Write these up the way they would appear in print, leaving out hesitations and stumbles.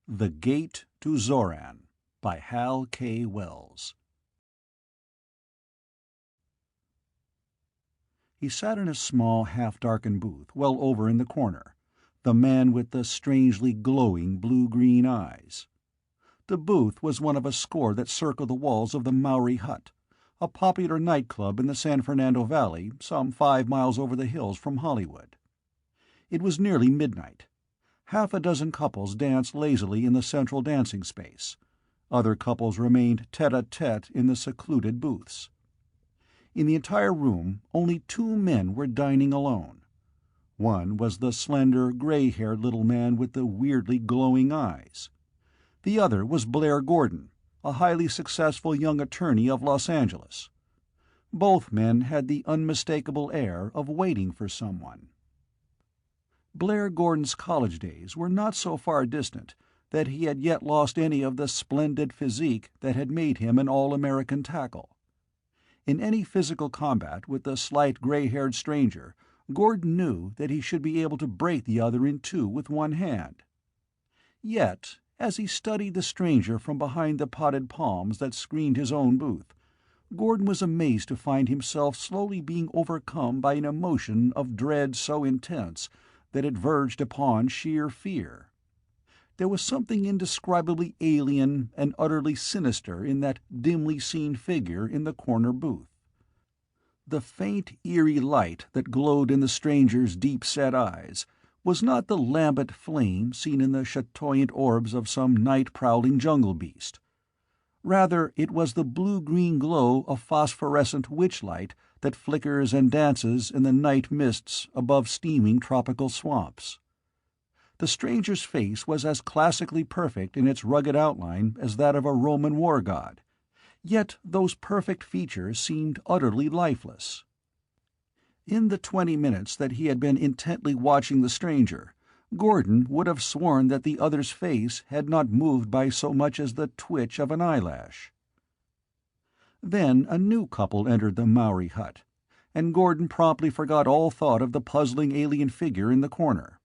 The Gate to Xoran by Hal K. Wells. He sat in a small, half-darkened booth well over in the corner, the man with the strangely glowing blue-green eyes. The booth was one of a score that circled the walls of the Maori Hut, a popular nightclub in the San Fernando Valley some 5 miles over the hills from Hollywood. It was nearly midnight. Half a dozen couples danced lazily in the central dancing space. Other couples remained tete-a-tete in the secluded booths. In the entire room, only 2 men were dining alone. One was the slender, gray-haired little man with the weirdly glowing eyes. The other was Blair Gordon, a highly successful young attorney of Los Angeles. Both men had the unmistakable air of waiting for someone. Blair Gordon's college days were not so far distant that he had yet lost any of the splendid physique that had made him an all-American tackle. In any physical combat with the slight gray-haired stranger, Gordon knew that he should be able to break the other in two with one hand. Yet, as he studied the stranger from behind the potted palms that screened his own booth, Gordon was amazed to find himself slowly being overcome by an emotion of dread so intense that it verged upon sheer fear. There was something indescribably alien and utterly sinister in that dimly seen figure in the corner booth. The faint, eerie light that glowed in the stranger's deep-set eyes was not the lambent flame seen in the chatoyant orbs of some night-prowling jungle beast. Rather, it was the blue-green glow of phosphorescent witch-light that flickers and dances in the night mists above steaming tropical swamps. The stranger's face was as classically perfect in its rugged outline as that of a Roman war god, yet those perfect features seemed utterly lifeless. In the 20 minutes that he had been intently watching the stranger, Gordon would have sworn that the other's face had not moved by so much as the twitch of an eyelash. Then a new couple entered the Maori hut, and Gordon promptly forgot all thought of the puzzling alien figure in the corner.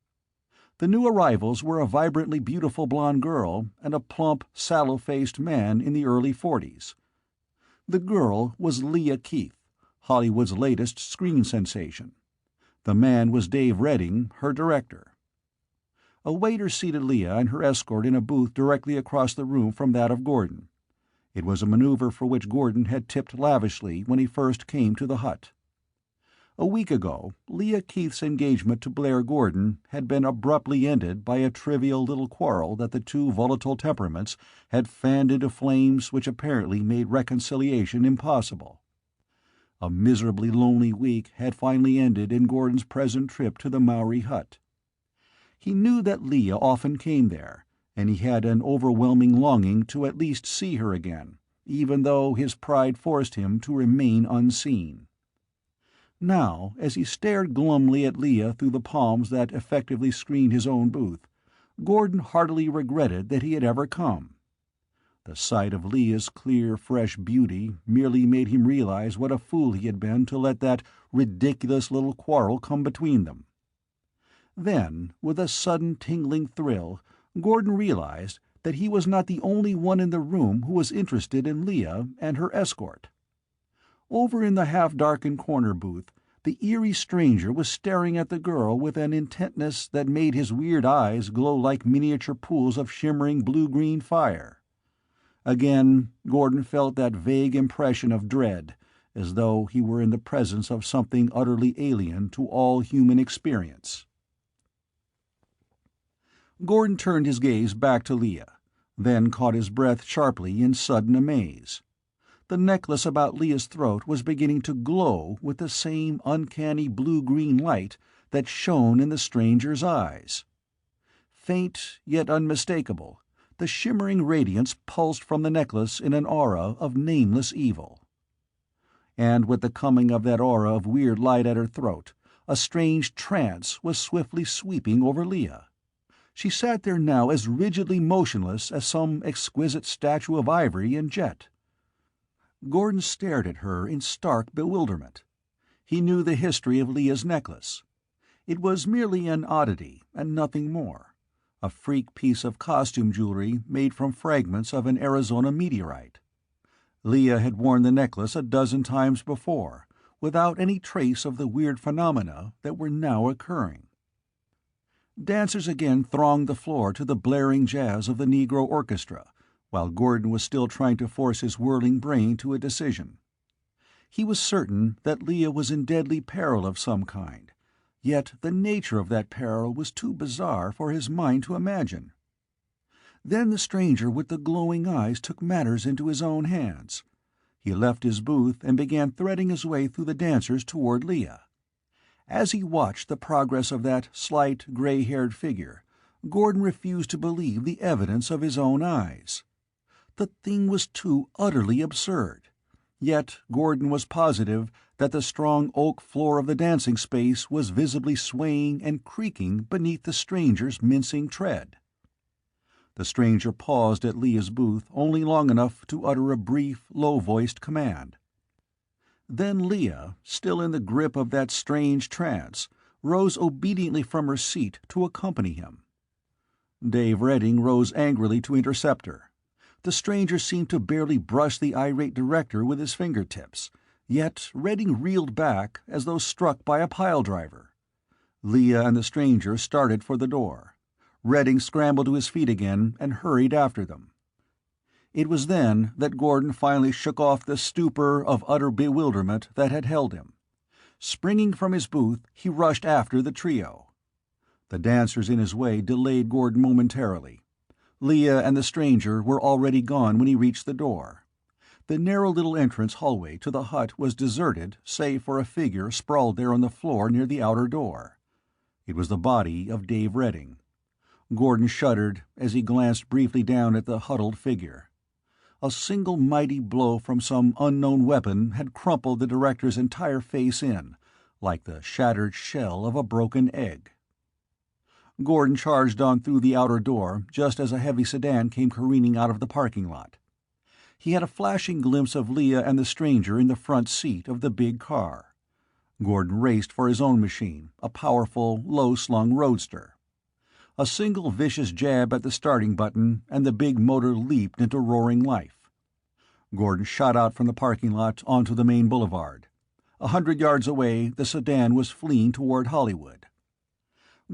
The new arrivals were a vibrantly beautiful blonde girl and a plump, sallow-faced man in the early 40s. The girl was Leah Keith, Hollywood's latest screen sensation. The man was Dave Redding, her director. A waiter seated Leah and her escort in a booth directly across the room from that of Gordon. It was a maneuver for which Gordon had tipped lavishly when he first came to the hut. A week ago, Leah Keith's engagement to Blair Gordon had been abruptly ended by a trivial little quarrel that the two volatile temperaments had fanned into flames which apparently made reconciliation impossible. A miserably lonely week had finally ended in Gordon's present trip to the Maori hut. He knew that Leah often came there, and he had an overwhelming longing to at least see her again, even though his pride forced him to remain unseen. Now, as he stared glumly at Leah through the palms that effectively screened his own booth, Gordon heartily regretted that he had ever come. The sight of Leah's clear, fresh beauty merely made him realize what a fool he had been to let that ridiculous little quarrel come between them. Then, with a sudden tingling thrill, Gordon realized that he was not the only one in the room who was interested in Leah and her escort. Over in the half-darkened corner booth, the eerie stranger was staring at the girl with an intentness that made his weird eyes glow like miniature pools of shimmering blue-green fire. Again, Gordon felt that vague impression of dread, as though he were in the presence of something utterly alien to all human experience. Gordon turned his gaze back to Leah, then caught his breath sharply in sudden amaze. The necklace about Leah's throat was beginning to glow with the same uncanny blue-green light that shone in the stranger's eyes. Faint, yet unmistakable, the shimmering radiance pulsed from the necklace in an aura of nameless evil. And with the coming of that aura of weird light at her throat, a strange trance was swiftly sweeping over Leah. She sat there now as rigidly motionless as some exquisite statue of ivory and jet. Gordon stared at her in stark bewilderment. He knew the history of Leah's necklace. It was merely an oddity, and nothing more. a freak piece of costume jewelry made from fragments of an Arizona meteorite. Leah had worn the necklace a dozen times before, without any trace of the weird phenomena that were now occurring. Dancers again thronged the floor to the blaring jazz of the Negro orchestra, while Gordon was still trying to force his whirling brain to a decision. He was certain that Leah was in deadly peril of some kind, yet the nature of that peril was too bizarre for his mind to imagine. Then the stranger with the glowing eyes took matters into his own hands. He left his booth and began threading his way through the dancers toward Leah. As he watched the progress of that slight, gray-haired figure, Gordon refused to believe the evidence of his own eyes. The thing was too utterly absurd. Yet Gordon was positive that the strong oak floor of the dancing space was visibly swaying and creaking beneath the stranger's mincing tread. The stranger paused at Leah's booth only long enough to utter a brief, low-voiced command. Then Leah, still in the grip of that strange trance, rose obediently from her seat to accompany him. Dave Redding rose angrily to intercept her. The stranger seemed to barely brush the irate director with his fingertips, yet Redding reeled back as though struck by a pile-driver. Leah and the stranger started for the door. Redding scrambled to his feet again and hurried after them. It was then that Gordon finally shook off the stupor of utter bewilderment that had held him. Springing from his booth, he rushed after the trio. The dancers in his way delayed Gordon momentarily. Leah and the stranger were already gone when he reached the door. The narrow little entrance hallway to the hut was deserted save for a figure sprawled there on the floor near the outer door. It was the body of Dave Redding. Gordon shuddered as he glanced briefly down at the huddled figure. A single mighty blow from some unknown weapon had crumpled the director's entire face in, like the shattered shell of a broken egg. Gordon charged on through the outer door just as a heavy sedan came careening out of the parking lot. He had a flashing glimpse of Leah and the stranger in the front seat of the big car. Gordon raced for his own machine, a powerful, low-slung roadster. A single vicious jab at the starting button, and the big motor leaped into roaring life. Gordon shot out from the parking lot onto the main boulevard. 100 yards away, the sedan was fleeing toward Hollywood.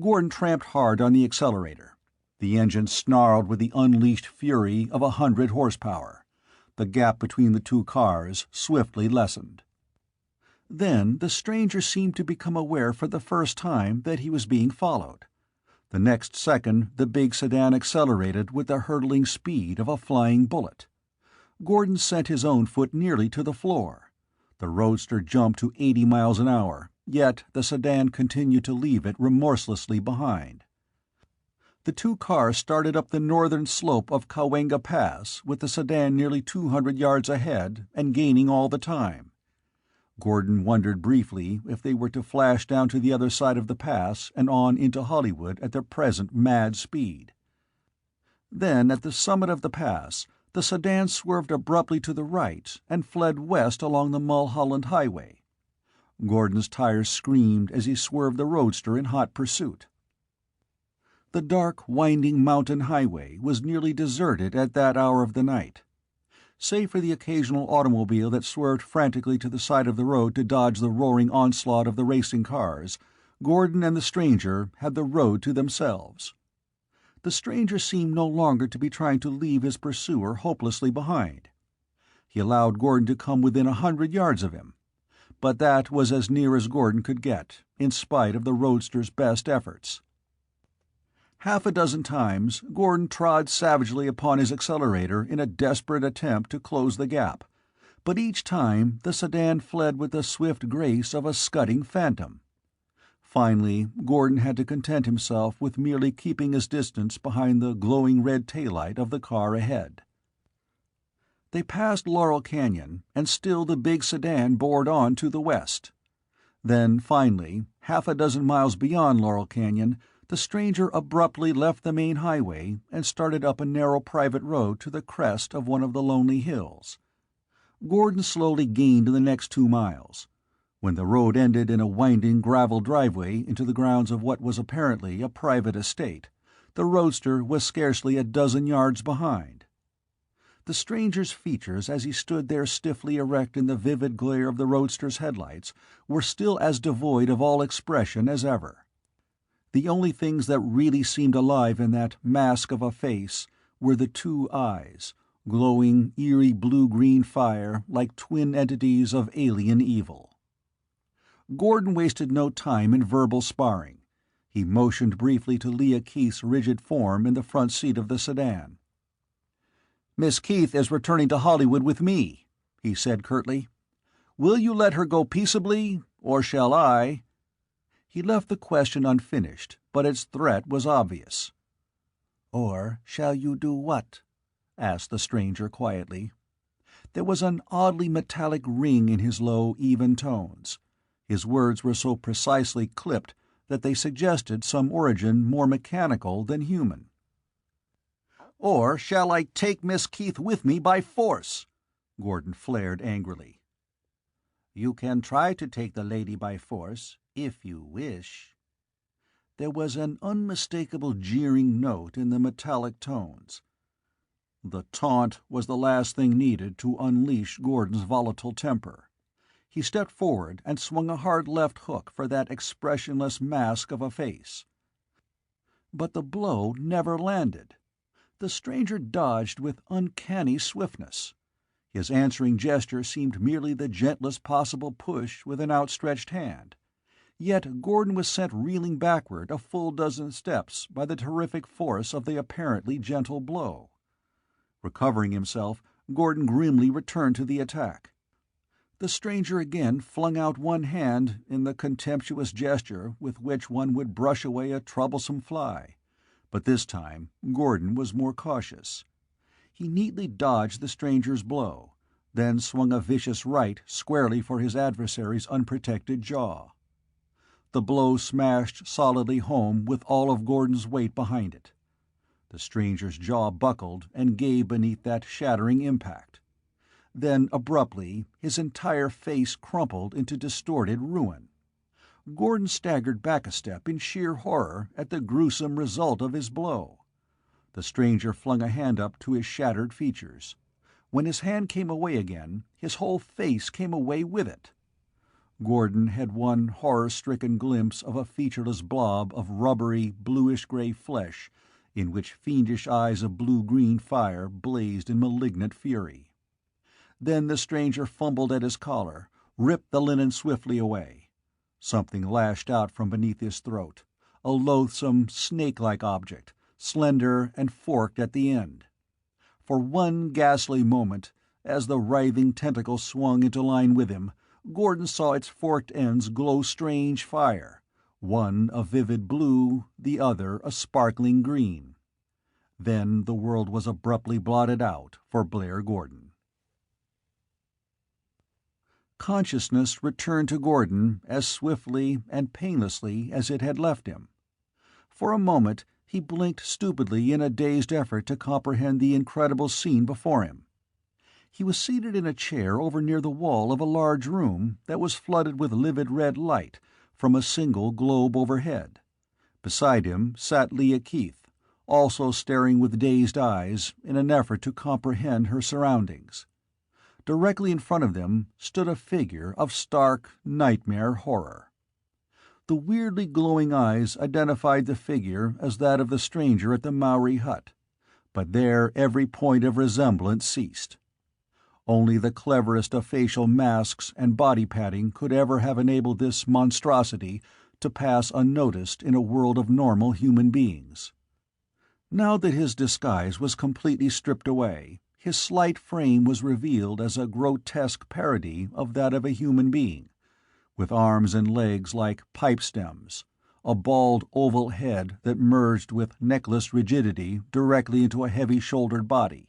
Gordon tramped hard on the accelerator. The engine snarled with the unleashed fury of 100 horsepower. The gap between the two cars swiftly lessened. Then the stranger seemed to become aware for the first time that he was being followed. The next second, the big sedan accelerated with the hurtling speed of a flying bullet. Gordon sent his own foot nearly to the floor. The roadster jumped to 80 miles an hour, yet the sedan continued to leave it remorselessly behind. The two cars started up the northern slope of Cahuenga Pass, with the sedan nearly 200 yards ahead and gaining all the time. Gordon wondered briefly if they were to flash down to the other side of the pass and on into Hollywood at their present mad speed. Then, at the summit of the pass, the sedan swerved abruptly to the right and fled west along the Mulholland Highway. Gordon's tires screamed as he swerved the roadster in hot pursuit. The dark, winding mountain highway was nearly deserted at that hour of the night. Save for the occasional automobile that swerved frantically to the side of the road to dodge the roaring onslaught of the racing cars, Gordon and the stranger had the road to themselves. The stranger seemed no longer to be trying to leave his pursuer hopelessly behind. He allowed Gordon to come within 100 yards of him, but that was as near as Gordon could get, in spite of the roadster's best efforts. Half a dozen times, Gordon trod savagely upon his accelerator in a desperate attempt to close the gap, but each time the sedan fled with the swift grace of a scudding phantom. Finally, Gordon had to content himself with merely keeping his distance behind the glowing red taillight of the car ahead. They passed Laurel Canyon, and still the big sedan bored on to the west. Then, finally, half a dozen miles beyond Laurel Canyon, the stranger abruptly left the main highway and started up a narrow private road to the crest of one of the lonely hills. Gordon slowly gained the next 2 miles. When the road ended in a winding gravel driveway into the grounds of what was apparently a private estate, The roadster was scarcely a dozen yards behind. The stranger's features, as he stood there stiffly erect in the vivid glare of the roadster's headlights, were still as devoid of all expression as ever. The only things that really seemed alive in that mask of a face were the two eyes, glowing eerie blue-green fire like twin entities of alien evil. Gordon wasted no time in verbal sparring. He motioned briefly to Leah Keith's rigid form in the front seat of the sedan. "Miss Keith is returning to Hollywood with me," he said curtly. "Will you let her go peaceably, or shall I—" He left the question unfinished, but its threat was obvious. "Or shall you do what?" asked the stranger quietly. There was an oddly metallic ring in his low, even tones. His words were so precisely clipped that they suggested some origin more mechanical than human. "Or shall I take Miss Keith with me by force?" Gordon flared angrily. "You can try to take the lady by force, if you wish." There was an unmistakable jeering note in the metallic tones. The taunt was the last thing needed to unleash Gordon's volatile temper. He stepped forward and swung a hard left hook for that expressionless mask of a face. But the blow never landed. The stranger dodged with uncanny swiftness. His answering gesture seemed merely the gentlest possible push with an outstretched hand. Yet Gordon was sent reeling backward a full dozen steps by the terrific force of the apparently gentle blow. Recovering himself, Gordon grimly returned to the attack. The stranger again flung out one hand in the contemptuous gesture with which one would brush away a troublesome fly. But this time Gordon was more cautious. He neatly dodged the stranger's blow, then swung a vicious right squarely for his adversary's unprotected jaw. The blow smashed solidly home with all of Gordon's weight behind it. The stranger's jaw buckled and gave beneath that shattering impact. Then, abruptly, his entire face crumpled into distorted ruin. Gordon staggered back a step in sheer horror at the gruesome result of his blow. The stranger flung a hand up to his shattered features. When his hand came away again, his whole face came away with it. Gordon had one horror-stricken glimpse of a featureless blob of rubbery, bluish-gray flesh in which fiendish eyes of blue-green fire blazed in malignant fury. Then the stranger fumbled at his collar, ripped the linen swiftly away. Something lashed out from beneath his throat, a loathsome, snake-like object, slender and forked at the end. For one ghastly moment, as the writhing tentacle swung into line with him, Gordon saw its forked ends glow strange fire, one a vivid blue, the other a sparkling green. Then the world was abruptly blotted out for Blair Gordon. Consciousness returned to Gordon as swiftly and painlessly as it had left him. For a moment he blinked stupidly in a dazed effort to comprehend the incredible scene before him. He was seated in a chair over near the wall of a large room that was flooded with livid red light from a single globe overhead. Beside him sat Leah Keith, also staring with dazed eyes in an effort to comprehend her surroundings. Directly in front of them stood a figure of stark nightmare horror. The weirdly glowing eyes identified the figure as that of the stranger at the Maori hut, but there every point of resemblance ceased. Only the cleverest of facial masks and body padding could ever have enabled this monstrosity to pass unnoticed in a world of normal human beings. Now that his disguise was completely stripped away, his slight frame was revealed as a grotesque parody of that of a human being, with arms and legs like pipe stems, a bald oval head that merged with necklace rigidity directly into a heavy-shouldered body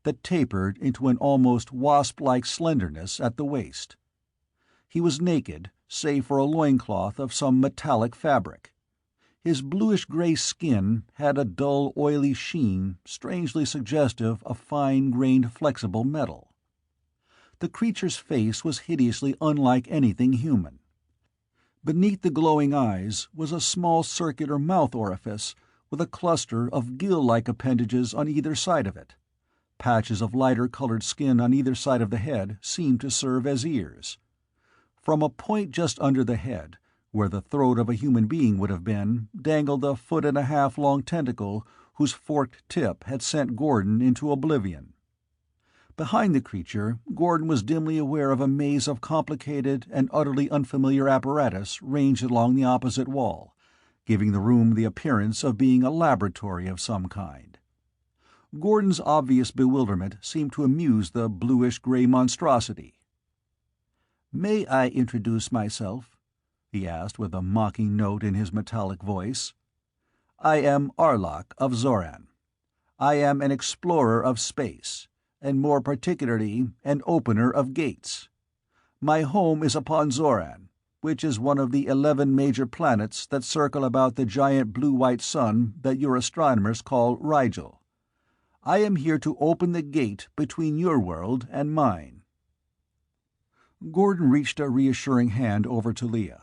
that tapered into an almost wasp-like slenderness at the waist. He was naked, save for a loincloth of some metallic fabric. His bluish-gray skin had a dull, oily sheen strangely suggestive of fine-grained flexible metal. The creature's face was hideously unlike anything human. Beneath the glowing eyes was a small circular mouth orifice with a cluster of gill-like appendages on either side of it. Patches of lighter-colored skin on either side of the head seemed to serve as ears. From a point just under the head, where the throat of a human being would have been, dangled a 1.5-foot long tentacle whose forked tip had sent Gordon into oblivion. Behind the creature, Gordon was dimly aware of a maze of complicated and utterly unfamiliar apparatus ranged along the opposite wall, giving the room the appearance of being a laboratory of some kind. Gordon's obvious bewilderment seemed to amuse the bluish-gray monstrosity. "May I introduce myself?" he asked with a mocking note in his metallic voice. "I am Arlok of Xoran. I am an explorer of space, and more particularly an opener of gates. My home is upon Xoran, which is one of the 11 major planets that circle about the giant blue-white sun that your astronomers call Rigel. I am here to open the gate between your world and mine." Gordon reached a reassuring hand over to Leah.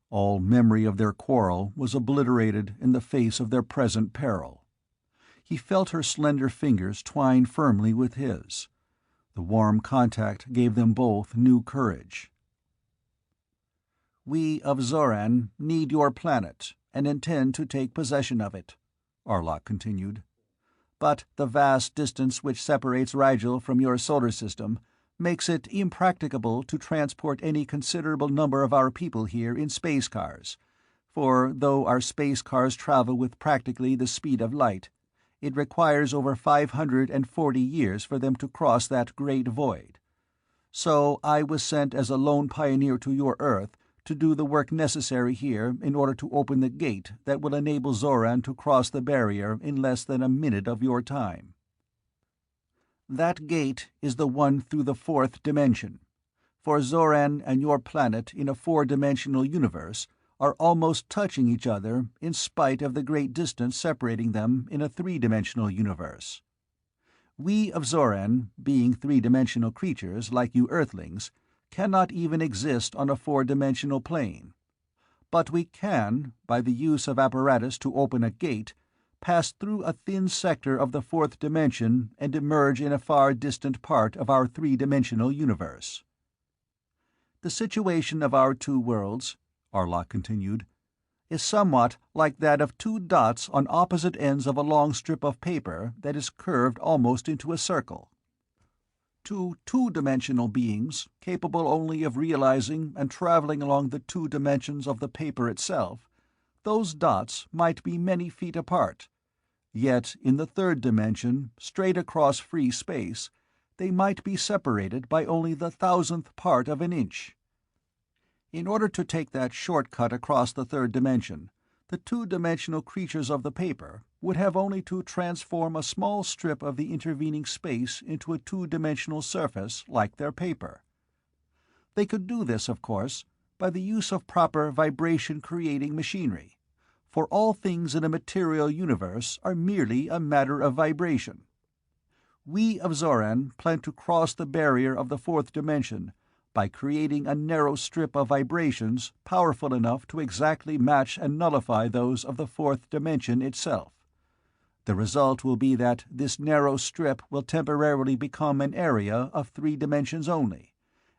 All memory of their quarrel was obliterated in the face of their present peril. He felt her slender fingers twine firmly with his. The warm contact gave them both new courage. "We of Xoran need your planet, and intend to take possession of it," Arlok continued. "But the vast distance which separates Rigel from your solar system makes it impracticable to transport any considerable number of our people here in space cars, for though our space cars travel with practically the speed of light, it requires over 540 years for them to cross that great void. So I was sent as a lone pioneer to your Earth to do the work necessary here in order to open the gate that will enable Xoran to cross the barrier in less than a minute of your time. That gate is the one through the 4th dimension, for Xoran and your planet in a 4-dimensional universe are almost touching each other in spite of the great distance separating them in a 3-dimensional universe. We of Xoran, being 3-dimensional creatures like you Earthlings, cannot even exist on a 4-dimensional plane. But we can, by the use of apparatus to open a gate, pass through a thin sector of the 4th dimension and emerge in a far distant part of our 3-dimensional universe. The situation of our two worlds," Arlok continued, "is somewhat like that of two dots on opposite ends of a long strip of paper that is curved almost into a circle. To 2-dimensional beings, capable only of realizing and traveling along the 2 dimensions of the paper itself, those dots might be many feet apart. Yet in the 3rd dimension, straight across free space, they might be separated by only the 1,000th part of an inch. In order to take that shortcut across the 3rd dimension, the 2-dimensional creatures of the paper would have only to transform a small strip of the intervening space into a 2-dimensional surface like their paper. They could do this, of course, by the use of proper vibration-creating machinery, for all things in a material universe are merely a matter of vibration. We of Xoran plan to cross the barrier of the 4th dimension by creating a narrow strip of vibrations powerful enough to exactly match and nullify those of the 4th dimension itself. The result will be that this narrow strip will temporarily become an area of 3 dimensions only,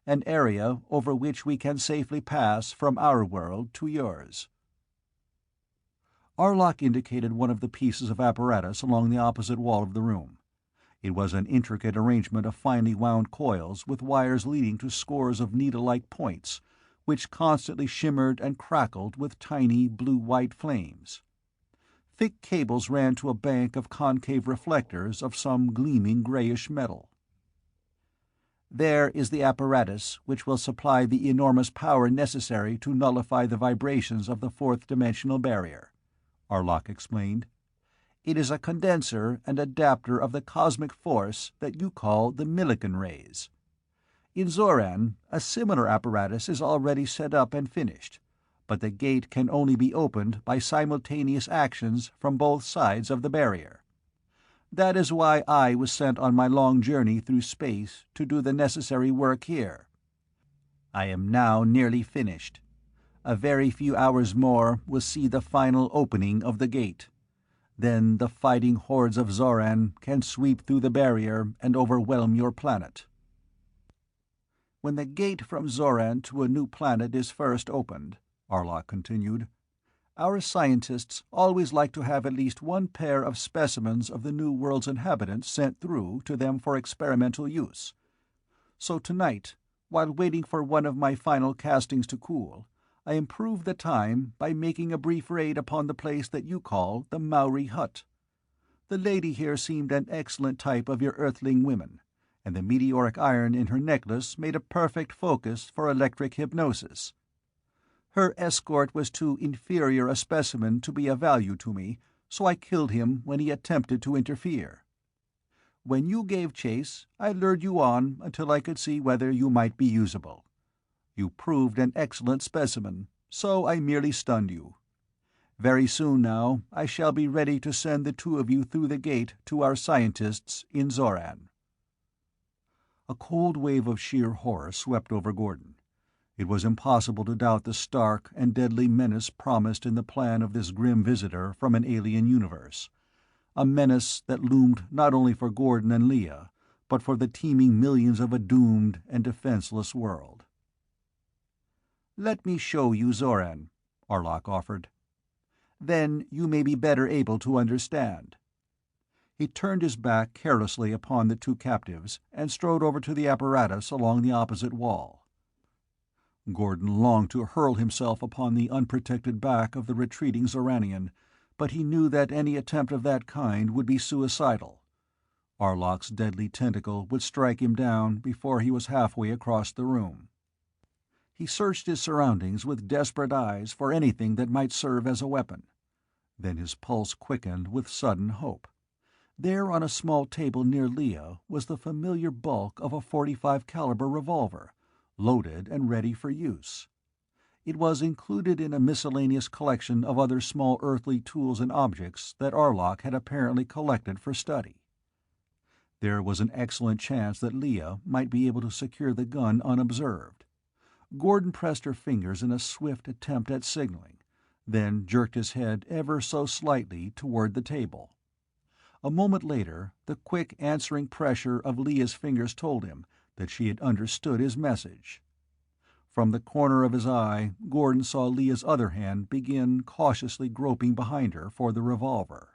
an area over which we can safely pass from our world to yours." Arlok indicated one of the pieces of apparatus along the opposite wall of the room. It was an intricate arrangement of finely wound coils with wires leading to scores of needle-like points, which constantly shimmered and crackled with tiny blue-white flames. Thick cables ran to a bank of concave reflectors of some gleaming grayish metal. "There is the apparatus which will supply the enormous power necessary to nullify the vibrations of the 4th-dimensional barrier," Arlok explained. "It is a condenser and adapter of the cosmic force that you call the Millikan rays. In Xoran, a similar apparatus is already set up and finished, but the gate can only be opened by simultaneous actions from both sides of the barrier. That is why I was sent on my long journey through space to do the necessary work here. I am now nearly finished. A very few hours more will see the final opening of the gate. Then the fighting hordes of Xoran can sweep through the barrier and overwhelm your planet. When the gate from Xoran to a new planet is first opened, Arlok continued, our scientists always like to have at least one pair of specimens of the new world's inhabitants sent through to them for experimental use. So tonight, while waiting for one of my final castings to cool, I improved the time by making a brief raid upon the place that you call the Maori Hut. The lady here seemed an excellent type of your Earthling women, and the meteoric iron in her necklace made a perfect focus for electric hypnosis. Her escort was too inferior a specimen to be of value to me, so I killed him when he attempted to interfere. When you gave chase, I lured you on until I could see whether you might be usable. You proved an excellent specimen, so I merely stunned you. Very soon now I shall be ready to send the two of you through the gate to our scientists in Xoran." A cold wave of sheer horror swept over Gordon. It was impossible to doubt the stark and deadly menace promised in the plan of this grim visitor from an alien universe, a menace that loomed not only for Gordon and Leah, but for the teeming millions of a doomed and defenseless world. "Let me show you Xoran," Arlok offered. "Then you may be better able to understand." He turned his back carelessly upon the two captives and strode over to the apparatus along the opposite wall. Gordon longed to hurl himself upon the unprotected back of the retreating Xoranian, but he knew that any attempt of that kind would be suicidal. Arlok's deadly tentacle would strike him down before he was halfway across the room. He searched his surroundings with desperate eyes for anything that might serve as a weapon. Then his pulse quickened with sudden hope. There on a small table near Leah was the familiar bulk of a .45 caliber revolver, loaded and ready for use. It was included in a miscellaneous collection of other small earthly tools and objects that Arlok had apparently collected for study. There was an excellent chance that Leah might be able to secure the gun unobserved. Gordon pressed her fingers in a swift attempt at signaling, then jerked his head ever so slightly toward the table. A moment later, the quick answering pressure of Leah's fingers told him that she had understood his message. From the corner of his eye, Gordon saw Leah's other hand begin cautiously groping behind her for the revolver.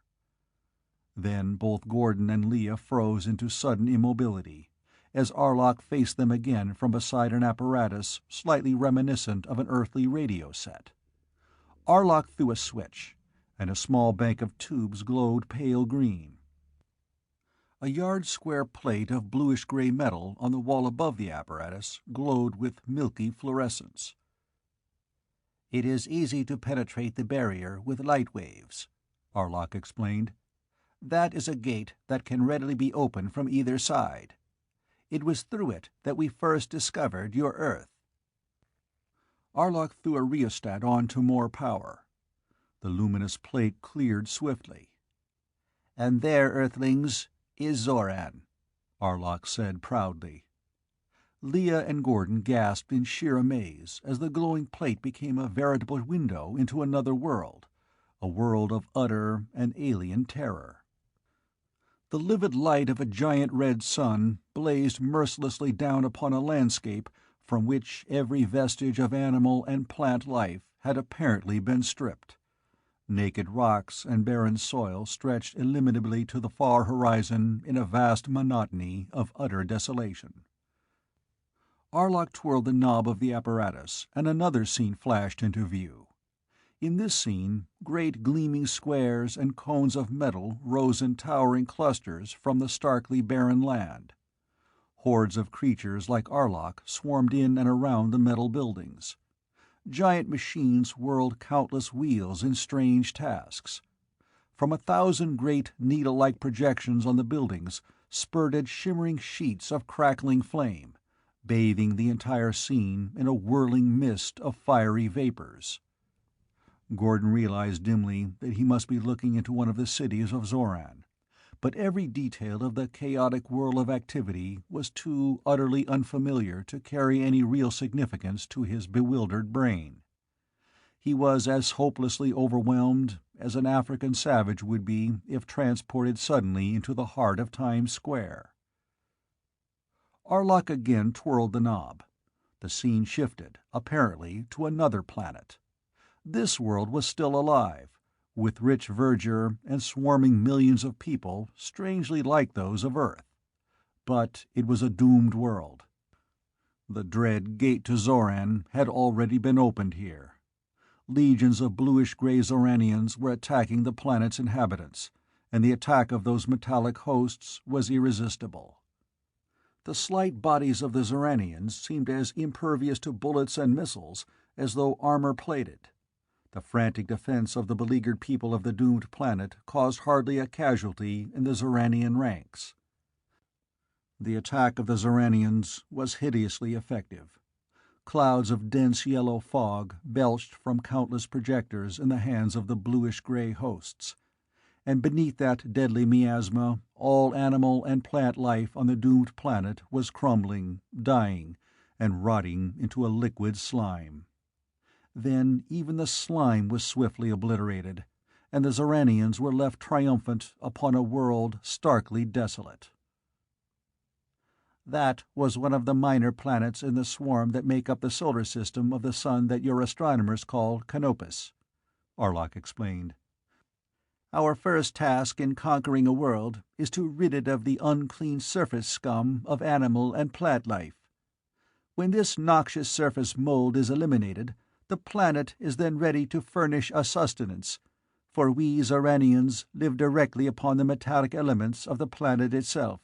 Then both Gordon and Leah froze into sudden immobility, as Arlok faced them again from beside an apparatus slightly reminiscent of an earthly radio set. Arlok threw a switch, and a small bank of tubes glowed pale green. A yard-square plate of bluish-gray metal on the wall above the apparatus glowed with milky fluorescence. "It is easy to penetrate the barrier with light waves," Arlok explained. "That is a gate that can readily be opened from either side. It was through it that we first discovered your Earth." Arlok threw a rheostat on to more power. The luminous plate cleared swiftly. "And there, Earthlings, is Xoran," Arlok said proudly. Leah and Gordon gasped in sheer amaze as the glowing plate became a veritable window into another world, a world of utter and alien terror. The livid light of a giant red sun blazed mercilessly down upon a landscape from which every vestige of animal and plant life had apparently been stripped. Naked rocks and barren soil stretched illimitably to the far horizon in a vast monotony of utter desolation. Arlok twirled the knob of the apparatus, and another scene flashed into view. In this scene, great gleaming squares and cones of metal rose in towering clusters from the starkly barren land. Hordes of creatures like Arlok swarmed in and around the metal buildings. Giant machines whirled countless wheels in strange tasks. From 1,000 great needle-like projections on the buildings spurted shimmering sheets of crackling flame, bathing the entire scene in a whirling mist of fiery vapors. Gordon realized dimly that he must be looking into one of the cities of Xoran, but every detail of the chaotic whirl of activity was too utterly unfamiliar to carry any real significance to his bewildered brain. He was as hopelessly overwhelmed as an African savage would be if transported suddenly into the heart of Times Square. Arlok again twirled the knob. The scene shifted, apparently, to another planet. This world was still alive, with rich verdure and swarming millions of people strangely like those of Earth. But it was a doomed world. The dread Gate to Xoran had already been opened here. Legions of bluish-gray Xoranians were attacking the planet's inhabitants, and the attack of those metallic hosts was irresistible. The slight bodies of the Xoranians seemed as impervious to bullets and missiles as though armor-plated. The frantic defense of the beleaguered people of the doomed planet caused hardly a casualty in the Xoranian ranks. The attack of the Xoranians was hideously effective. Clouds of dense yellow fog belched from countless projectors in the hands of the bluish-gray hosts, and beneath that deadly miasma all animal and plant life on the doomed planet was crumbling, dying, and rotting into a liquid slime. Then even the slime was swiftly obliterated, and the Xoranians were left triumphant upon a world starkly desolate. That was one of the minor planets in the swarm that make up the solar system of the sun that your astronomers call Canopus, Arlok explained. Our first task in conquering a world is to rid it of the unclean surface scum of animal and plant life. When this noxious surface mold is eliminated, the planet is then ready to furnish a sustenance, for we Xoranians live directly upon the metallic elements of the planet itself.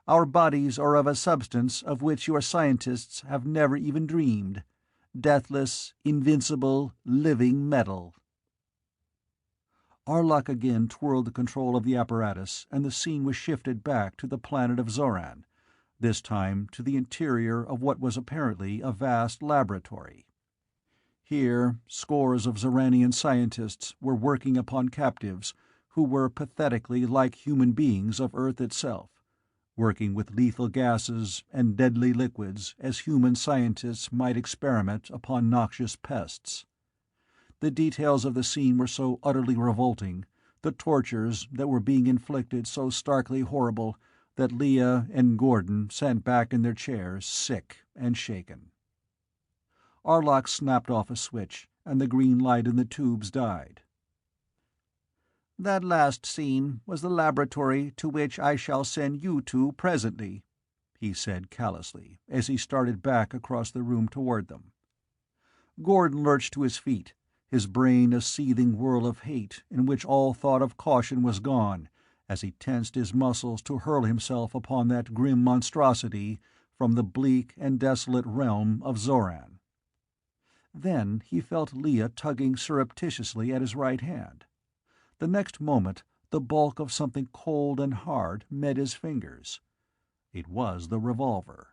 Our bodies are of a substance of which your scientists have never even dreamed: deathless, invincible, living metal. Arlok again twirled the control of the apparatus, and the scene was shifted back to the planet of Xoran, this time to the interior of what was apparently a vast laboratory. Here, scores of Xoranian scientists were working upon captives who were pathetically like human beings of Earth itself, working with lethal gases and deadly liquids as human scientists might experiment upon noxious pests. The details of the scene were so utterly revolting, the tortures that were being inflicted so starkly horrible, that Leah and Gordon sat back in their chairs, sick and shaken. Arlok snapped off a switch, and the green light in the tubes died. "That last scene was the laboratory to which I shall send you two presently," he said callously, as he started back across the room toward them. Gordon lurched to his feet, his brain a seething whirl of hate in which all thought of caution was gone, as he tensed his muscles to hurl himself upon that grim monstrosity from the bleak and desolate realm of Xoran. Then he felt Leah tugging surreptitiously at his right hand. The next moment the bulk of something cold and hard met his fingers. It was the revolver.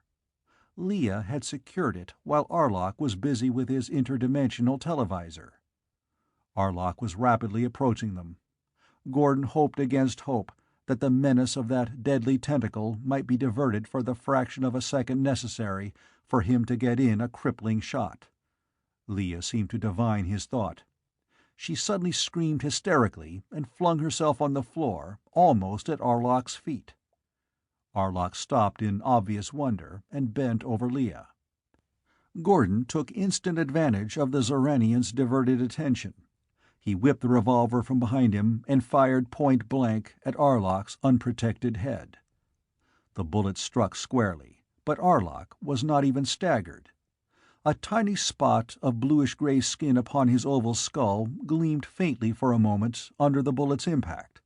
Leah had secured it while Arlok was busy with his interdimensional televisor. Arlok was rapidly approaching them. Gordon hoped against hope that the menace of that deadly tentacle might be diverted for the fraction of a second necessary for him to get in a crippling shot. Leah seemed to divine his thought. She suddenly screamed hysterically and flung herself on the floor, almost at Arlok's feet. Arlok stopped in obvious wonder and bent over Leah. Gordon took instant advantage of the Xoranian's diverted attention. He whipped the revolver from behind him and fired point-blank at Arlok's unprotected head. The bullet struck squarely, but Arlok was not even staggered. A tiny spot of bluish-gray skin upon his oval skull gleamed faintly for a moment under the bullet's impact.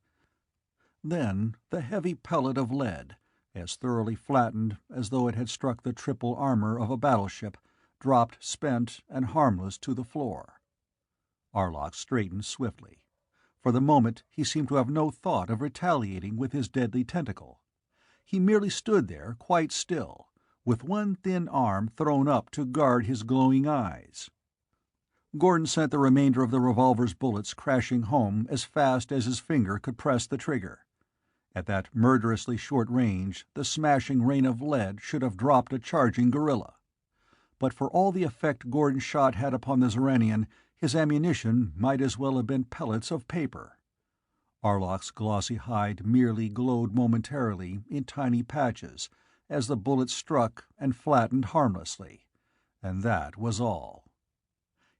Then the heavy pellet of lead, as thoroughly flattened as though it had struck the triple armor of a battleship, dropped spent and harmless to the floor. Arlok straightened swiftly. For the moment he seemed to have no thought of retaliating with his deadly tentacle. He merely stood there quite still, with one thin arm thrown up to guard his glowing eyes. Gordon sent the remainder of the revolver's bullets crashing home as fast as his finger could press the trigger. At that murderously short range, the smashing rain of lead should have dropped a charging gorilla. But for all the effect Gordon's shot had upon the Xoranian, His ammunition might as well have been pellets of paper. Arlok's glossy hide merely glowed momentarily in tiny patches as the bullets struck and flattened harmlessly, and that was all.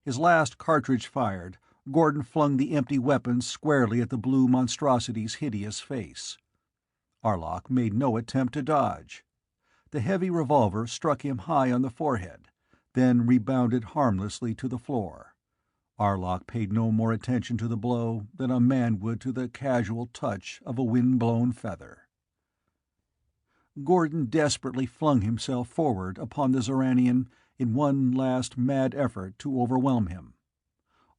His last cartridge fired, Gordon flung the empty weapon squarely at the blue monstrosity's hideous face. Arlok made no attempt to dodge. The heavy revolver struck him high on the forehead, then rebounded harmlessly to the floor. Arlok paid no more attention to the blow than a man would to the casual touch of a wind-blown feather. Gordon desperately flung himself forward upon the Xoranian in one last mad effort to overwhelm him.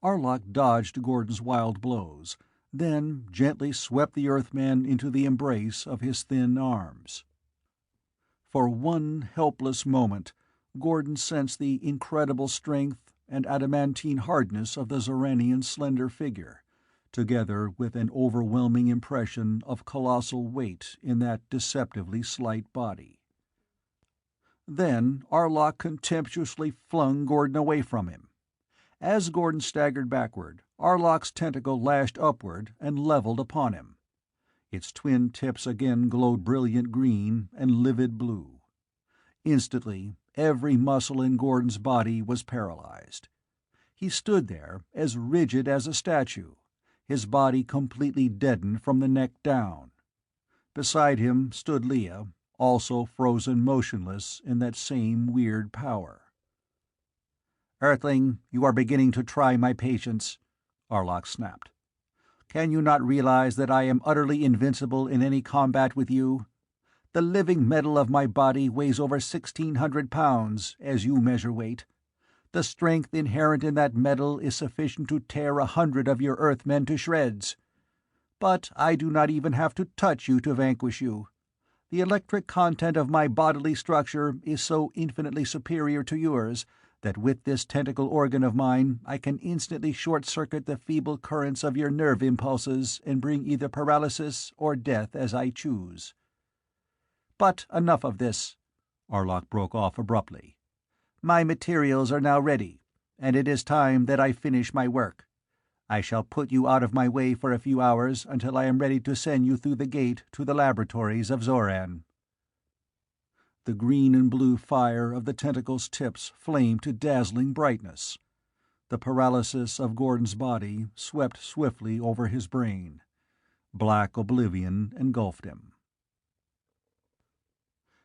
Arlok dodged Gordon's wild blows, then gently swept the Earthman into the embrace of his thin arms. For one helpless moment, Gordon sensed the incredible strength and adamantine hardness of the Xoranian's slender figure, together with an overwhelming impression of colossal weight in that deceptively slight body. Then Arlok contemptuously flung Gordon away from him. As Gordon staggered backward, Arlok's tentacle lashed upward and leveled upon him. Its twin tips again glowed brilliant green and livid blue. Instantly, every muscle in Gordon's body was paralyzed. He stood there, as rigid as a statue, his body completely deadened from the neck down. Beside him stood Leah, also frozen motionless in that same weird power. "Earthling, you are beginning to try my patience," Arlok snapped. "Can you not realize that I am utterly invincible in any combat with you? The living metal of my body weighs over 1,600 pounds, as you measure weight. The strength inherent in that metal is sufficient to tear 100 of your Earthmen to shreds. But I do not even have to touch you to vanquish you. The electric content of my bodily structure is so infinitely superior to yours that with this tentacle organ of mine I can instantly short-circuit the feeble currents of your nerve impulses and bring either paralysis or death as I choose. But enough of this," Arlok broke off abruptly. "My materials are now ready, and it is time that I finish my work. I shall put you out of my way for a few hours until I am ready to send you through the gate to the laboratories of Xoran." The green and blue fire of the tentacle's tips flamed to dazzling brightness. The paralysis of Gordon's body swept swiftly over his brain. Black oblivion engulfed him.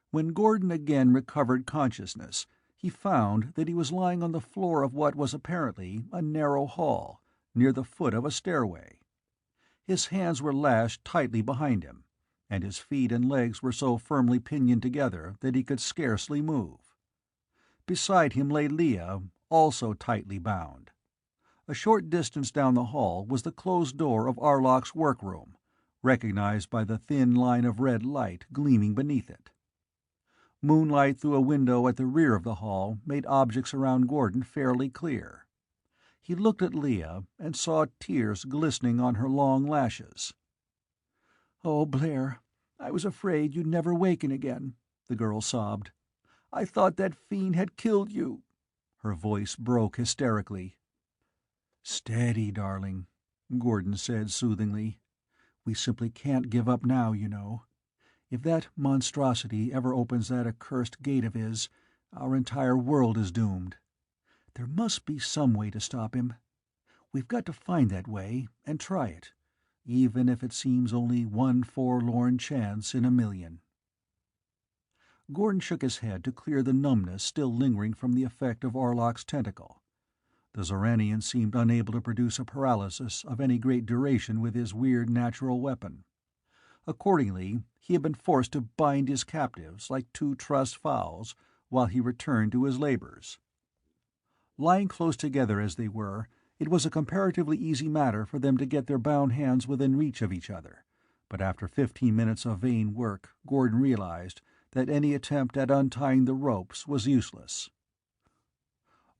When Gordon again recovered consciousness, he found that he was lying on the floor of what was apparently a narrow hall, near the foot of a stairway. His hands were lashed tightly behind him, and his feet and legs were so firmly pinioned together that he could scarcely move. Beside him lay Leah, also tightly bound. A short distance down the hall was the closed door of Arlok's workroom, recognized by the thin line of red light gleaming beneath it. Moonlight through a window at the rear of the hall made objects around Gordon fairly clear. He looked at Leah and saw tears glistening on her long lashes. "Oh, Blair, I was afraid you'd never waken again," the girl sobbed. "I thought that fiend had killed you." Her voice broke hysterically. "Steady, darling," Gordon said soothingly. "We simply can't give up now, you know. If that monstrosity ever opens that accursed gate of his, our entire world is doomed. There must be some way to stop him. We've got to find that way, and try it, even if it seems only one forlorn chance in a million." Gordon shook his head to clear the numbness still lingering from the effect of Arlok's tentacle. The Xoranian seemed unable to produce a paralysis of any great duration with his weird natural weapon. Accordingly, he had been forced to bind his captives like two trussed fowls while he returned to his labors. Lying close together as they were, it was a comparatively easy matter for them to get their bound hands within reach of each other, but after 15 minutes of vain work, Gordon realized that any attempt at untying the ropes was useless.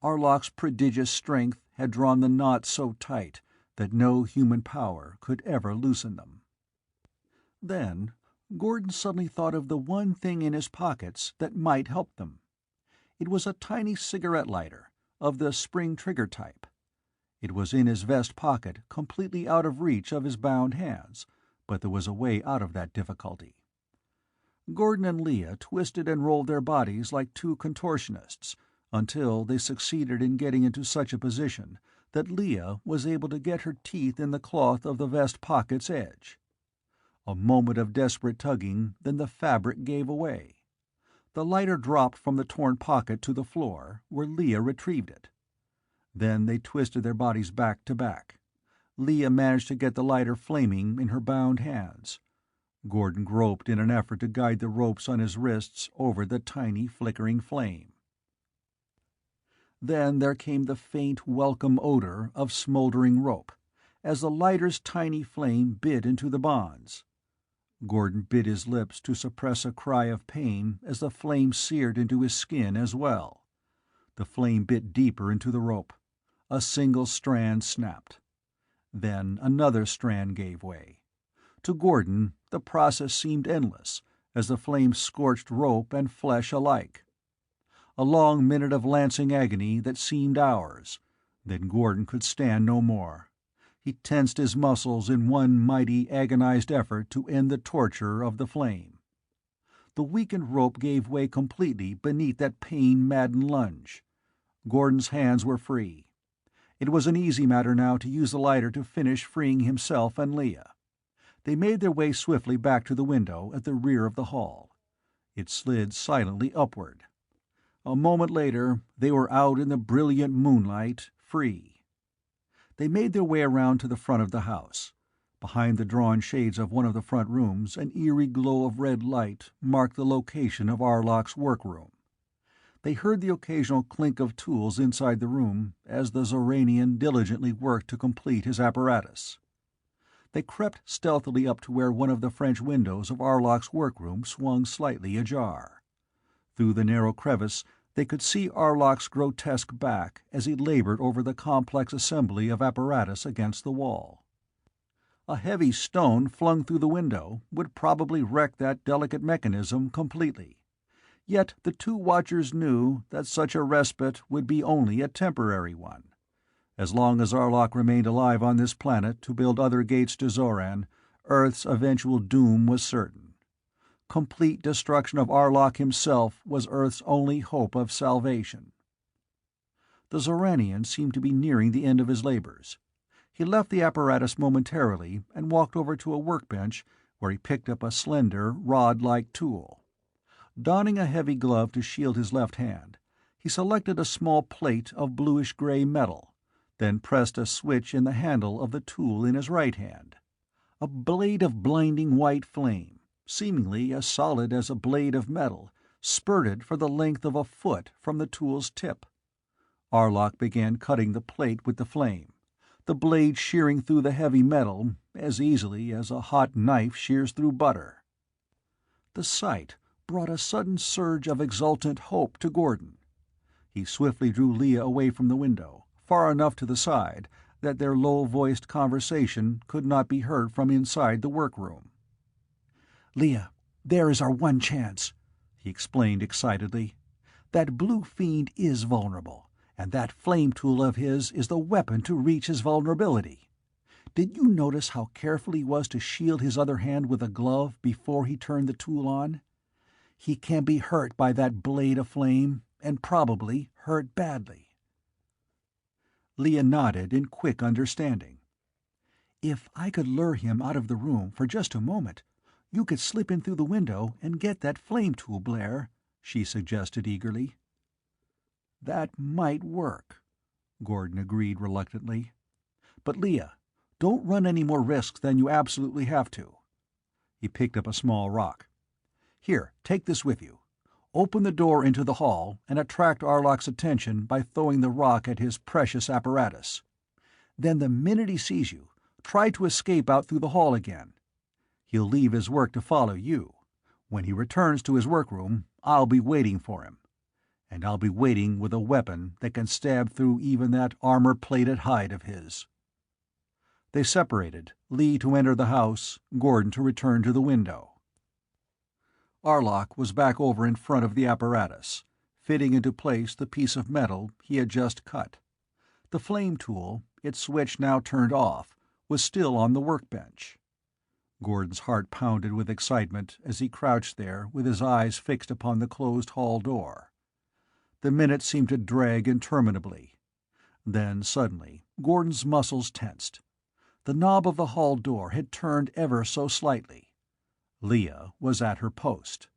Arlok's prodigious strength had drawn the knots so tight that no human power could ever loosen them. Then Gordon suddenly thought of the one thing in his pockets that might help them. It was a tiny cigarette lighter, of the spring-trigger type. It was in his vest pocket, completely out of reach of his bound hands, but there was a way out of that difficulty. Gordon and Leah twisted and rolled their bodies like two contortionists, until they succeeded in getting into such a position that Leah was able to get her teeth in the cloth of the vest pocket's edge. A moment of desperate tugging, then the fabric gave away. The lighter dropped from the torn pocket to the floor, where Leah retrieved it. Then they twisted their bodies back to back. Leah managed to get the lighter flaming in her bound hands. Gordon groped in an effort to guide the ropes on his wrists over the tiny, flickering flame. Then there came the faint, welcome odor of smoldering rope, as the lighter's tiny flame bit into the bonds. Gordon bit his lips to suppress a cry of pain as the flame seared into his skin as well. The flame bit deeper into the rope. A single strand snapped. Then another strand gave way. To Gordon, the process seemed endless, as the flame scorched rope and flesh alike. A long minute of lancing agony that seemed hours. Then Gordon could stand no more. He tensed his muscles in one mighty, agonized effort to end the torture of the flame. The weakened rope gave way completely beneath that pain-maddened lunge. Gordon's hands were free. It was an easy matter now to use the lighter to finish freeing himself and Leah. They made their way swiftly back to the window at the rear of the hall. It slid silently upward. A moment later, they were out in the brilliant moonlight, free. They made their way around to the front of the house. Behind the drawn shades of one of the front rooms, an eerie glow of red light marked the location of Arlok's workroom. They heard the occasional clink of tools inside the room as the Xoranian diligently worked to complete his apparatus. They crept stealthily up to where one of the French windows of Arlok's workroom swung slightly ajar. Through the narrow crevice they could see Arlok's grotesque back as he labored over the complex assembly of apparatus against the wall. A heavy stone flung through the window would probably wreck that delicate mechanism completely. Yet the two watchers knew that such a respite would be only a temporary one. As long as Arlok remained alive on this planet to build other gates to Xoran, Earth's eventual doom was certain. Complete destruction of Arlok himself was Earth's only hope of salvation. The Xoranian seemed to be nearing the end of his labors. He left the apparatus momentarily and walked over to a workbench where he picked up a slender, rod-like tool. Donning a heavy glove to shield his left hand, he selected a small plate of bluish-gray metal, then pressed a switch in the handle of the tool in his right hand. A blade of blinding white flame, seemingly as solid as a blade of metal, spurted for the length of a foot from the tool's tip. Arlok began cutting the plate with the flame, the blade shearing through the heavy metal as easily as a hot knife shears through butter. The sight brought a sudden surge of exultant hope to Gordon. He swiftly drew Leah away from the window, far enough to the side that their low-voiced conversation could not be heard from inside the workroom. "Leah, there is our one chance," he explained excitedly. "That blue fiend is vulnerable, and that flame tool of his is the weapon to reach his vulnerability. Did you notice how careful he was to shield his other hand with a glove before he turned the tool on? He can be hurt by that blade of flame, and probably hurt badly." Leah nodded in quick understanding. "If I could lure him out of the room for just a moment, you could slip in through the window and get that flame tool, Blair," she suggested eagerly. "That might work," Gordon agreed reluctantly. "But Leah, don't run any more risks than you absolutely have to." He picked up a small rock. "Here, take this with you. Open the door into the hall and attract Arlok's attention by throwing the rock at his precious apparatus. Then the minute he sees you, try to escape out through the hall again. He'll leave his work to follow you. When he returns to his workroom, I'll be waiting for him. And I'll be waiting with a weapon that can stab through even that armor-plated hide of his." They separated, Lee to enter the house, Gordon to return to the window. Arlok was back over in front of the apparatus, fitting into place the piece of metal he had just cut. The flame tool, its switch now turned off, was still on the workbench. Gordon's heart pounded with excitement as he crouched there with his eyes fixed upon the closed hall door. The minutes seemed to drag interminably. Then, suddenly, Gordon's muscles tensed. The knob of the hall door had turned ever so slightly. Leah was at her post.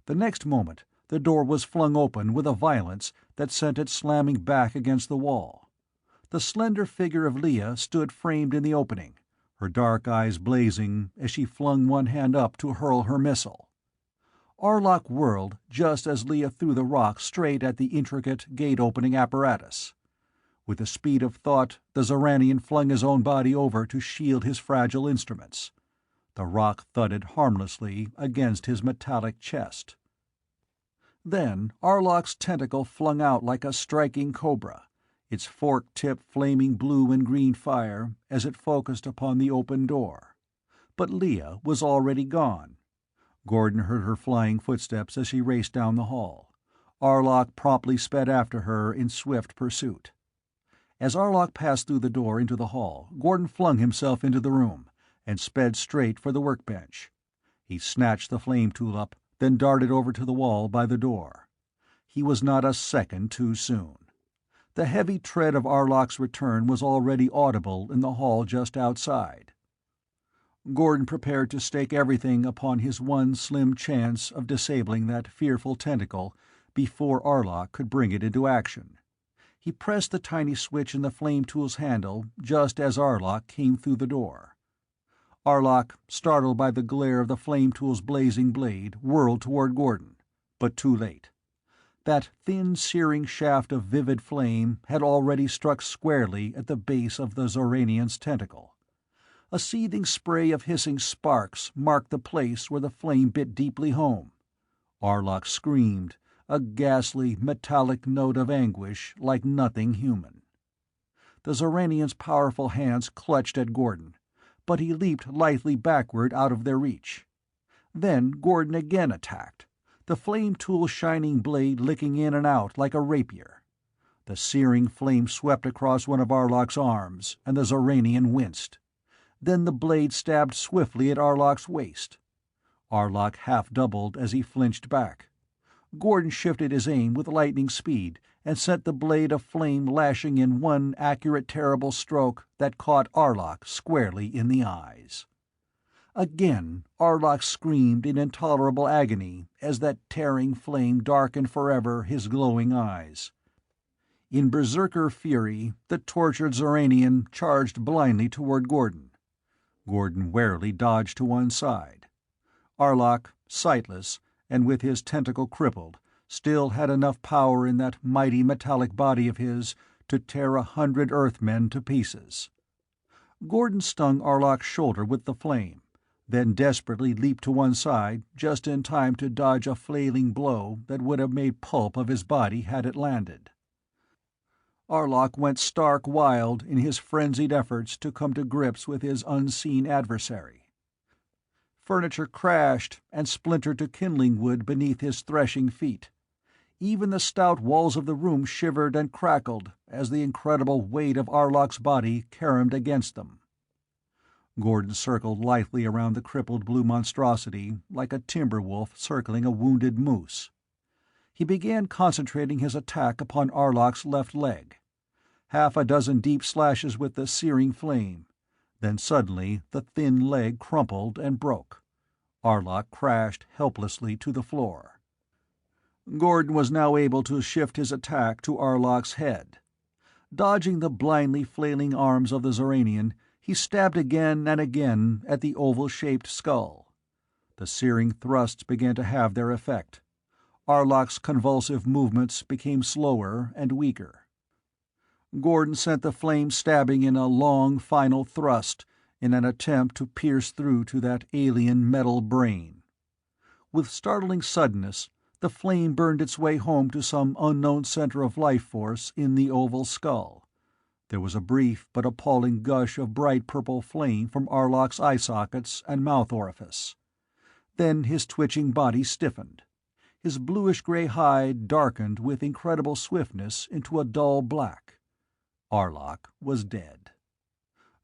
The next moment, the door was flung open with a violence that sent it slamming back against the wall. The slender figure of Leah stood framed in the opening, her dark eyes blazing as she flung one hand up to hurl her missile. Arlok whirled just as Leah threw the rock straight at the intricate gate-opening apparatus. With the speed of thought, the Xoranian flung his own body over to shield his fragile instruments. The rock thudded harmlessly against his metallic chest. Then Arlok's tentacle flung out like a striking cobra, its forked tip flaming blue and green fire as it focused upon the open door. But Leah was already gone. Gordon heard her flying footsteps as she raced down the hall. Arlok promptly sped after her in swift pursuit. As Arlok passed through the door into the hall, Gordon flung himself into the room and sped straight for the workbench. He snatched the flame tool up, then darted over to the wall by the door. He was not a second too soon. The heavy tread of Arlok's return was already audible in the hall just outside. Gordon prepared to stake everything upon his one slim chance of disabling that fearful tentacle before Arlok could bring it into action. He pressed the tiny switch in the flame tool's handle just as Arlok came through the door. Arlok, startled by the glare of the flame tool's blazing blade, whirled toward Gordon, but too late. That thin, searing shaft of vivid flame had already struck squarely at the base of the Xoranian's tentacle. A seething spray of hissing sparks marked the place where the flame bit deeply home. Arlok screamed, a ghastly, metallic note of anguish like nothing human. The Xoranian's powerful hands clutched at Gordon, but he leaped lithely backward out of their reach. Then Gordon again attacked, the flame tool's shining blade licking in and out like a rapier. The searing flame swept across one of Arlok's arms, and the Xoranian winced. Then the blade stabbed swiftly at Arlok's waist. Arlok half-doubled as he flinched back. Gordon shifted his aim with lightning speed and sent the blade of flame lashing in one accurate terrible stroke that caught Arlok squarely in the eyes. Again Arlok screamed in intolerable agony as that tearing flame darkened forever his glowing eyes. In berserker fury, the tortured Xoranian charged blindly toward Gordon. Gordon warily dodged to one side. Arlok, sightless, and with his tentacle crippled, still had enough power in that mighty metallic body of his to tear 100 Earthmen to pieces. Gordon stung Arlok's shoulder with the flame, then desperately leaped to one side just in time to dodge a flailing blow that would have made pulp of his body had it landed. Arlok went stark wild in his frenzied efforts to come to grips with his unseen adversary. Furniture crashed and splintered to kindling wood beneath his threshing feet. Even the stout walls of the room shivered and crackled as the incredible weight of Arlok's body caromed against them. Gordon circled lithely around the crippled blue monstrosity like a timber wolf circling a wounded moose. He began concentrating his attack upon Arlok's left leg. Half a dozen deep slashes with the searing flame. Then suddenly the thin leg crumpled and broke. Arlok crashed helplessly to the floor. Gordon was now able to shift his attack to Arlok's head. Dodging the blindly flailing arms of the Xoranian, he stabbed again and again at the oval-shaped skull. The searing thrusts began to have their effect. Arlok's convulsive movements became slower and weaker. Gordon sent the flame stabbing in a long, final thrust in an attempt to pierce through to that alien metal brain. With startling suddenness, the flame burned its way home to some unknown center of life force in the oval skull. There was a brief but appalling gush of bright purple flame from Arlok's eye sockets and mouth orifice. Then his twitching body stiffened. His bluish-gray hide darkened with incredible swiftness into a dull black. Arlok was dead.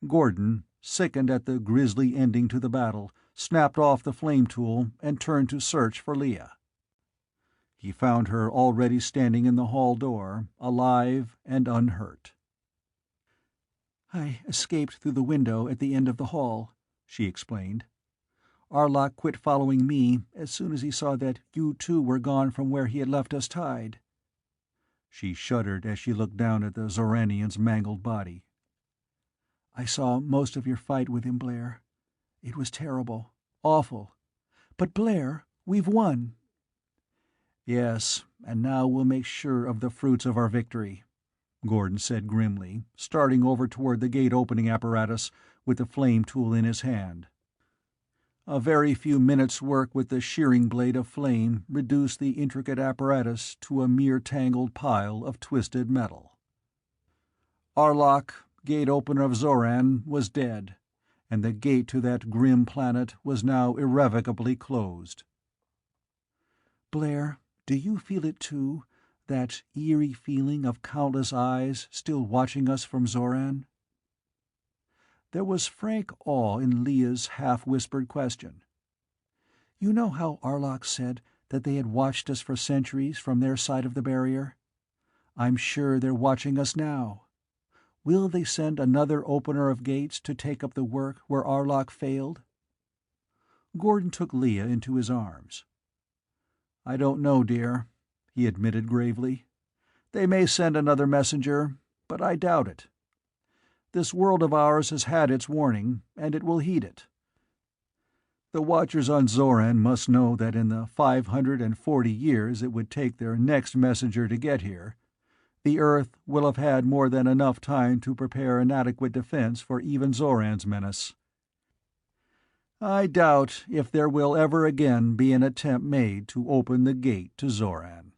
Gordon, sickened at the grisly ending to the battle, snapped off the flame tool and turned to search for Leah. He found her already standing in the hall door, alive and unhurt. "I escaped through the window at the end of the hall," she explained. "Arlok quit following me as soon as he saw that you too were gone from where he had left us tied." She shuddered as she looked down at the Xoranian's mangled body. "I saw most of your fight with him, Blair. It was terrible, awful. But Blair, we've won." "Yes, and now we'll make sure of the fruits of our victory," Gordon said grimly, starting over toward the gate-opening apparatus with the flame tool in his hand. A very few minutes' work with the shearing blade of flame reduced the intricate apparatus to a mere tangled pile of twisted metal. Arlok, gate-opener of Xoran, was dead, and the gate to that grim planet was now irrevocably closed. "Blair, do you feel it too, that eerie feeling of countless eyes still watching us from Xoran?" There was frank awe in Leah's half-whispered question. "You know how Arlok said that they had watched us for centuries from their side of the barrier? I'm sure they're watching us now. Will they send another opener of gates to take up the work where Arlok failed?" Gordon took Leah into his arms. "I don't know, dear," he admitted gravely. "They may send another messenger, but I doubt it. This world of ours has had its warning, and it will heed it. The Watchers on Xoran must know that in the 540 years it would take their next messenger to get here, the Earth will have had more than enough time to prepare an adequate defense for even Xoran's menace. I doubt if there will ever again be an attempt made to open the gate to Xoran."